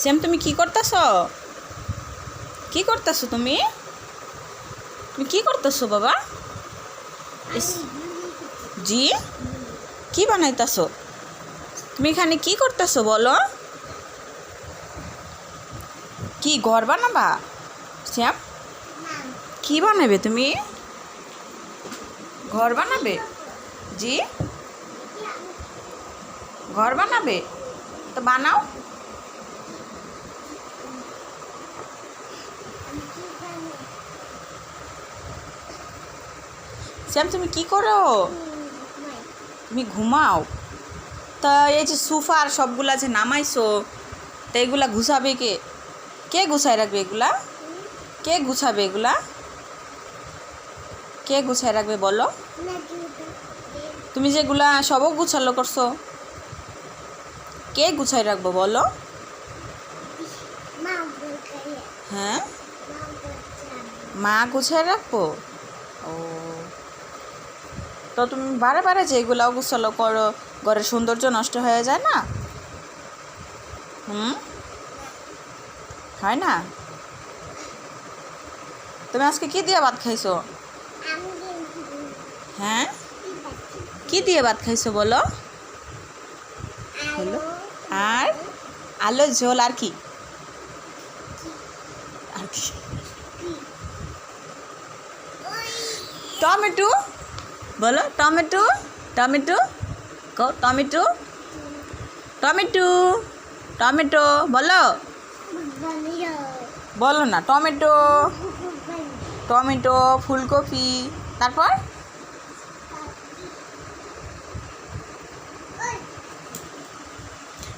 শ্যাম, তুমি কি করতেছো? কি করতেছো তুমি? তুমি কি করতেছো বাবা? জি, কি বানাইতেছো? তুমি এখানে কি করতেছো বলো? কি ঘর বানাবা? শ্যাম, কি বানাবে তুমি? ঘর বানাবে? জি, ঘর বানাবে? তো বানাও। শ্যাম, তুমি কি করো? তুমি ঘুমাও? তা এই যে সোফা আর সবগুলা যে নামাইছো, তা এগুলা গুছাবে কে? কে গুছাই রাখবে এগুলা? কে গুছাবে এগুলা? কে গুছাই রাখবে বলো? তুমি যেগুলা সবও গুছালো করছো, কে গুছাই রাখবো বলো? হ্যাঁ, মা গুছাই রাখবো। ও, তো তুমি বারে বারে যে এগুলা গুছালো করো, ঘরের সৌন্দর্য নষ্ট হয়ে যায় না? হয় না? তুমি আজকে কি দিয়ে ভাত খাইছো? হ্যাঁ, কি দিয়ে ভাত খাইছো বলো? বলো। আর আলুর ঝোল, আর কি? আর কি? টমেটো বলো। টমেটো, টমেটো, কো টমেটো, টমেটো, টমেটো বলো। বলো না। টমেটো, টমেটো, ফুলকপি, তারপর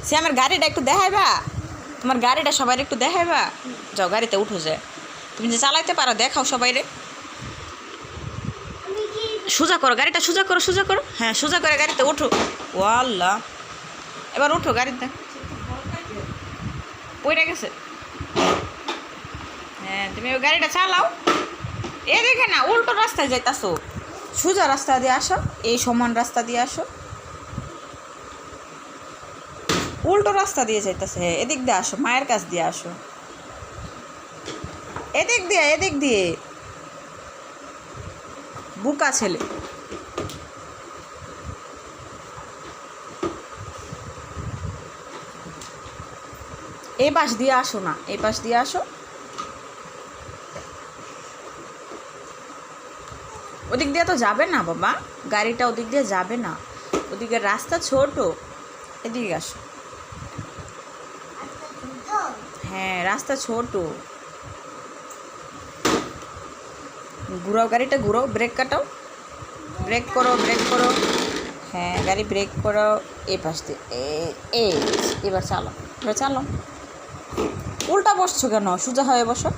সে আমার গাড়িটা একটু দেখাইবা? তোমার গাড়িটা সবাই একটু দেখাইবা? যাও, গাড়িতে উঠো যায়। তুমি যে চালাইতে পারো দেখাও সবাইরে। সোজা করো গাড়িটা, সোজা করো, সোজা করো। হ্যাঁ, সোজা করে গাড়িতে উঠো। ও আল্লাহ, এবার উঠো গাড়িতে। পইরা গেছে। হ্যাঁ, তুমি ওই গাড়িটা চালাও। এ দেখে না, উল্টো রাস্তায় যাইতাছো। সোজা রাস্তা দিয়ে আসো, এই সমান রাস্তা দিয়ে আসো। উল্টো রাস্তা দিয়ে যাইতাছে। হ্যাঁ, এদিক দিয়ে আসো, মায়ের কাছ দিয়ে আসো। এদিক দিয়ে, এদিক দিয়ে। বুকা ছেলে। এই পাশ দিয়ে আসো না, এই পাশ দিয়ে আসো। ওদিক দিয়ে তো যাবে না বাবা, গাড়িটা ওদিক দিয়ে যাবে না। ওদিকে রাস্তা ছোট, এদিকে আসো। হ্যাঁ, রাস্তা ছোট। ঘুরাও গাড়িটা, ঘুরাও, ব্রেক কাটাও, ব্রেক করো, ব্রেক করো। হ্যাঁ, গাড়ি ব্রেক করো। এই পাশ দিয়ে এবার চালো, এবার চালো। উল্টা বসছো কেন? সোজা হয়ে বসো।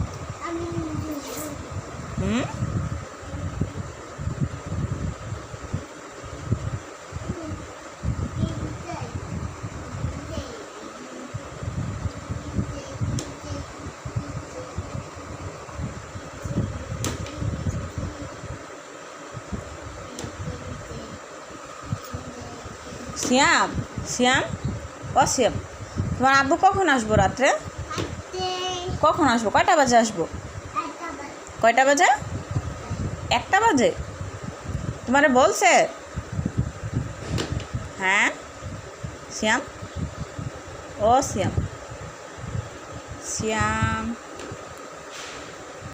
হুম, শ্যাম, শ্যাম, ও শ্যাম, তোমার আব্বু কখন আসবো রাত্রে? কখন আসবো? কয়টা বাজে আসবো? কয়টা বাজে? 1টা বাজে? তোমারে বলছে? হ্যাঁ শ্যাম, ও শ্যাম, শ্যাম।